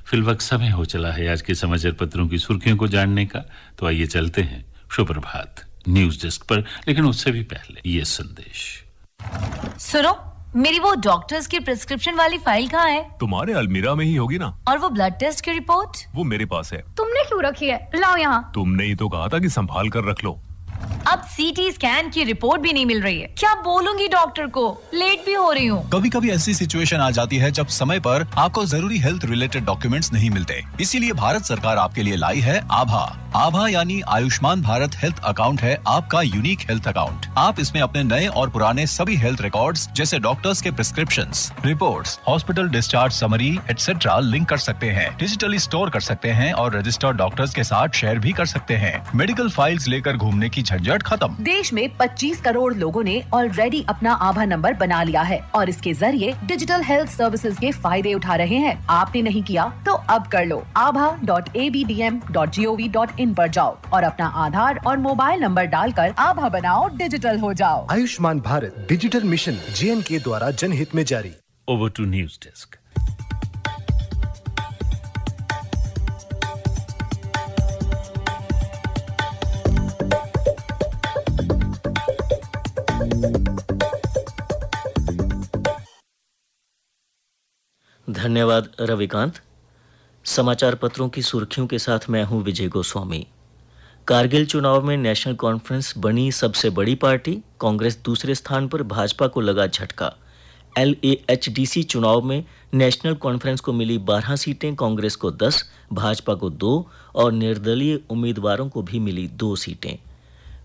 फिलवक्त समय हो चला है आज के समाचार पत्रों की सुर्खियों को जानने का, तो आइए चलते हैं सुप्रभात न्यूज डेस्क पर। लेकिन उससे भी पहले ये संदेश। सुनो, मेरी वो डॉक्टर्स की प्रिस्क्रिप्शन वाली फाइल कहाँ है? तुम्हारे अलमीरा में ही होगी ना। और वो ब्लड टेस्ट की रिपोर्ट? वो मेरे पास है। तुमने क्यों रखी है? लाओ यहाँ। तुमने ही तो कहा था कि संभाल कर रख लो। अब सीटी स्कैन की रिपोर्ट भी नहीं मिल रही है। क्या बोलूंगी डॉक्टर को? लेट भी हो रही हूँ। कभी कभी ऐसी सिचुएशन आ जाती है जब समय पर आपको जरूरी हेल्थ रिलेटेड डॉक्यूमेंट्स नहीं मिलते। इसीलिए भारत सरकार आपके लिए लाई है आभा। आभा यानी आयुष्मान भारत हेल्थ अकाउंट है आपका यूनिक हेल्थ अकाउंट। आप इसमें अपने नए और पुराने सभी हेल्थ रिकॉर्ड्स जैसे डॉक्टर्स के prescriptions, reports, hospital discharge summary etcetera link कर सकते हैं, डिजिटली स्टोर कर सकते हैं और रजिस्टर्ड डॉक्टर्स के साथ शेयर भी कर सकते हैं। मेडिकल फाइल्स लेकर घूमने की झंझट खत्म। देश में 25 करोड़ लोगों ने ऑलरेडी अपना आभा नंबर बना लिया है और इसके जरिए डिजिटल हेल्थ सर्विसेज के फायदे उठा रहे हैं। आपने नहीं किया तो अब कर लो। abha.abdm.gov.in पर जाओ और अपना आधार और मोबाइल नंबर डालकर आभा बनाओ, डिजिटल हो जाओ। Ayushman Bharat digital mission JNK द्वारा जनहित में जारी। Over to news desk. धन्यवाद रविकांत। समाचार पत्रों की सुर्खियों के साथ मैं हूं विजय गोस्वामी। कारगिल चुनाव में नेशनल कॉन्फ्रेंस बनी सबसे बड़ी पार्टी, कांग्रेस दूसरे स्थान पर, भाजपा को लगा झटका। LAHDC चुनाव में नेशनल कॉन्फ्रेंस को मिली 12 सीटें, कांग्रेस को 10, भाजपा को 2 और निर्दलीय उम्मीदवारों को भी मिली 2 सीटें।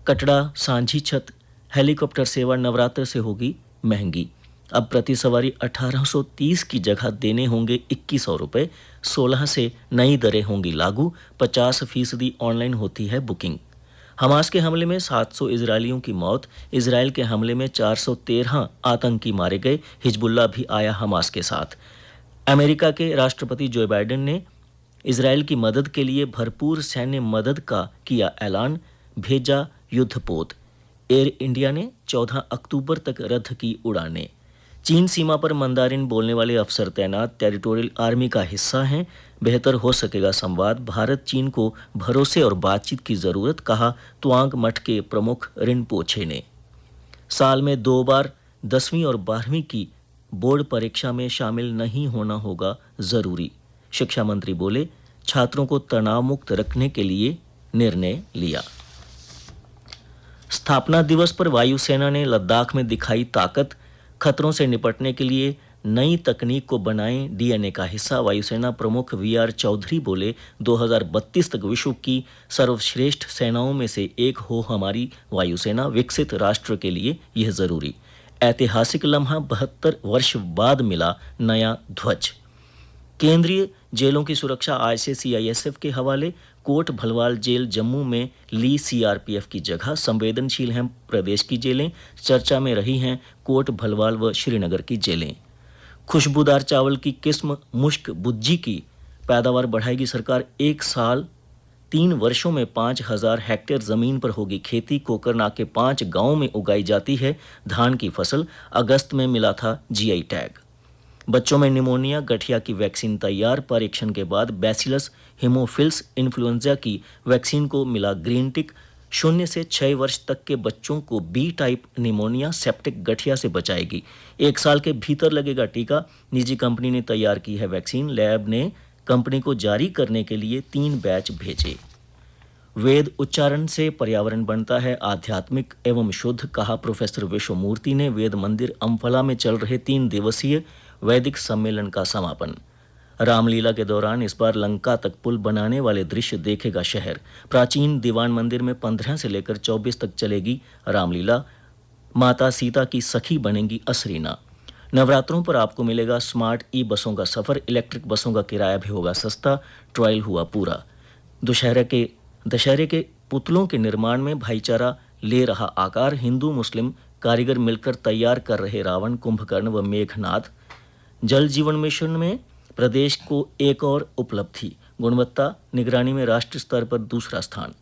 कटड़ा सांझी छत हेलीकॉप्टर सेवा नवरात्र से होगी महंगी। अब प्रति सवारी 1830 की जगह देने होंगे 2100 रुपये। 16 से नई दरें होंगी लागू। 50% ऑनलाइन होती है बुकिंग। हमास के हमले में 700 इजरायलियों की मौत। इजरायल के हमले में 413 आतंकी मारे गए। हिजबुल्लाह भी आया हमास के साथ। अमेरिका के राष्ट्रपति जो बाइडेन ने इजरायल की मदद के लिए भरपूर सैन्य मदद का किया ऐलान, भेजा युद्धपोत। एयर इंडिया ने 14 अक्टूबर तक रद्द की उड़ानें। चीन सीमा पर मंदारिन बोलने वाले अफसर तैनात टेरिटोरियल आर्मी का हिस्सा हैं। बेहतर हो सकेगा संवाद। भारत चीन को भरोसे और बातचीत की ज़रूरत, कहा त्वांग मठ के प्रमुख रिनपोछे ने। साल में 2 बार 10वीं और 12वीं की बोर्ड परीक्षा में शामिल नहीं होना होगा ज़रूरी। शिक्षा मंत्री बोले, छात्रों को तनाव मुक्त रखने के लिए निर्णय लिया। स्थापना दिवस पर वायुसेना ने लद्दाख में दिखाई ताकत। खतरों से निपटने के लिए नई तकनीक को बनाएं डीएनए का हिस्सा। वायुसेना प्रमुख VR चौधरी बोले, 2032 तक विश्व की सर्वश्रेष्ठ सेनाओं में से एक हो हमारी वायुसेना। विकसित राष्ट्र के लिए यह जरूरी। ऐतिहासिक लम्हा, 72 वर्ष बाद मिला नया ध्वज। केंद्रीय जेलों की सुरक्षा आज से CISF के हवाले। कोट भलवाल जेल जम्मू में ली CRPF की जगह। संवेदनशील हैं प्रदेश की जेलें। चर्चा में रही हैं कोट भलवाल व श्रीनगर की जेलें। खुशबूदार चावल की किस्म मुश्क बुज्जी की पैदावार बढ़ाएगी सरकार। 1 साल 3 वर्षों में 5000 हेक्टेयर ज़मीन पर होगी खेती। कोकरनाग के 5 गांवों में उगाई जाती है धान की फसल। अगस्त में मिला था GI टैग। बच्चों में निमोनिया गठिया की वैक्सीन तैयार। परीक्षण के बाद बैसिलस हीमोफिल्स इन्फ्लुएंजा की वैक्सीन को मिला ग्रीन टिक। 0 से 6 वर्ष तक के बच्चों को B टाइप निमोनिया सेप्टिक गठिया से बचाएगी। 1 साल के भीतर लगेगा टीका। निजी कंपनी ने तैयार की है वैक्सीन। लैब ने कंपनी को जारी करने के लिए 3 बैच भेजे। वेद उच्चारण से पर्यावरण बनता है आध्यात्मिक एवं शुद्ध, कहा प्रोफेसर विश्वमूर्ति ने। वेद मंदिर अम्फला में चल रहे 3 दिवसीय वैदिक सम्मेलन का समापन। रामलीला के दौरान इस बार लंका तक पुल बनाने वाले दृश्य देखेगा शहर। प्राचीन दीवान मंदिर में 15 से लेकर 24 तक चलेगी रामलीला। माता सीता की सखी बनेंगी असरीना। नवरात्रों पर आपको मिलेगा स्मार्ट बसों का सफ़र। इलेक्ट्रिक बसों का किराया भी होगा सस्ता। ट्रायल हुआ पूरा। दशहरे के पुतलों के निर्माण में भाईचारा ले रहा आकार। हिंदू मुस्लिम कारीगर मिलकर तैयार कर रहे रावण, कुंभकर्ण व मेघनाथ। जल जीवन मिशन में प्रदेश को एक और उपलब्धि। गुणवत्ता निगरानी में राष्ट्रीय स्तर पर दूसरा स्थान।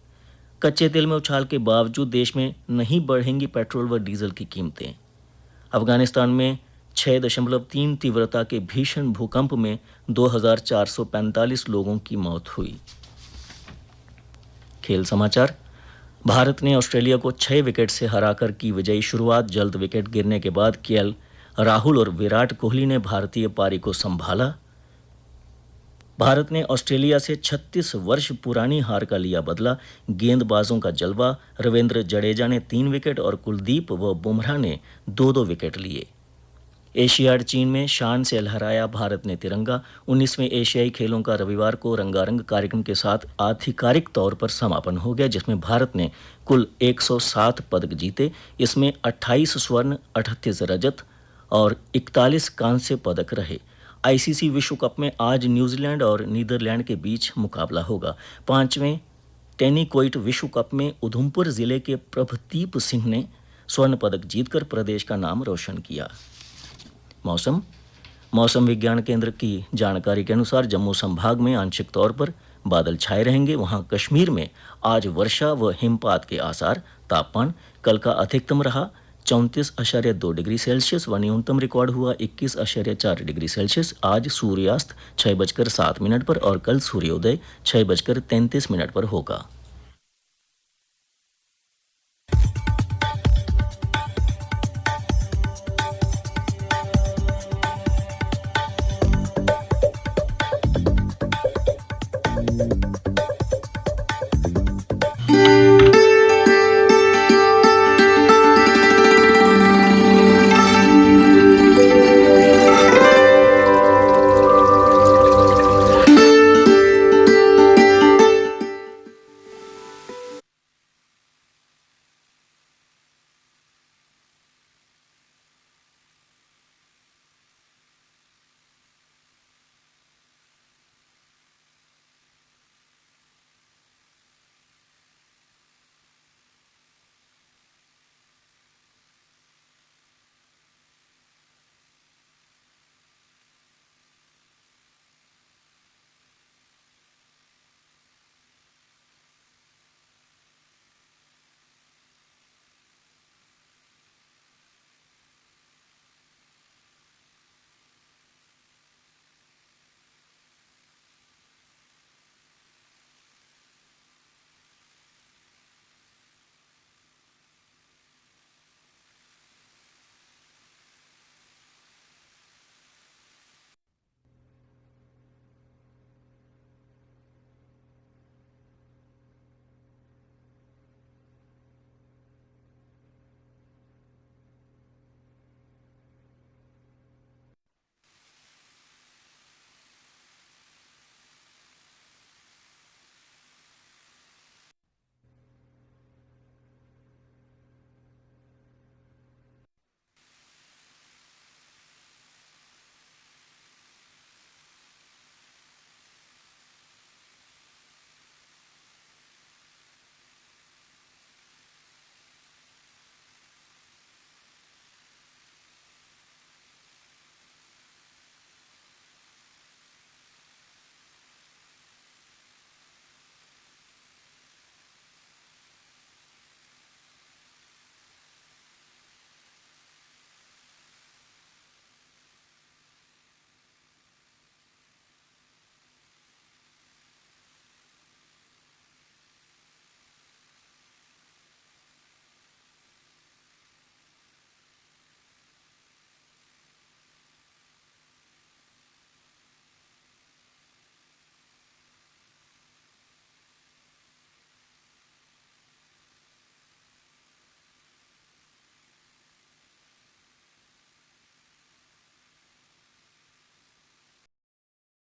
कच्चे तेल में उछाल के बावजूद देश में नहीं बढ़ेंगी पेट्रोल व डीजल की कीमतें। अफगानिस्तान में 6.3 तीव्रता के भीषण भूकंप में 2445 लोगों की मौत हुई। खेल समाचार। भारत ने ऑस्ट्रेलिया को 6 विकेट से हराकर की विजयी शुरुआत। जल्द विकेट गिरने के बाद केएल राहुल और विराट कोहली ने भारतीय पारी को संभाला। भारत ने ऑस्ट्रेलिया से 36 वर्ष पुरानी हार का लिया बदला। गेंदबाजों का जलवा। रविंद्र जडेजा ने 3 विकेट और कुलदीप व बुमराह ने 2-2 विकेट लिए। एशियाड चीन में शान से लहराया भारत ने तिरंगा। 19वें एशियाई खेलों का रविवार को रंगारंग कार्यक्रम के साथ आधिकारिक तौर पर समापन हो गया, जिसमें भारत ने कुल 107 पदक जीते। इसमें 28 स्वर्ण, 38 रजत और 41 कांस्य पदक रहे। आईसीसी विश्व कप में आज न्यूजीलैंड और नीदरलैंड के बीच मुकाबला होगा। 5वें टेनिकोइट विश्व कप में उधमपुर जिले के प्रभदीप सिंह ने स्वर्ण पदक जीतकर प्रदेश का नाम रोशन किया। मौसम विज्ञान केंद्र की जानकारी के अनुसार जम्मू संभाग में आंशिक तौर पर बादल छाए रहेंगे। वहां कश्मीर में आज वर्षा व हिमपात के आसार। तापमान कल का अधिकतम रहा 34.2 डिग्री सेल्सियस व न्यूनतम रिकॉर्ड हुआ 21.4 डिग्री सेल्सियस। आज सूर्यास्त 6:07 पर और कल सूर्योदय 6:33 पर होगा।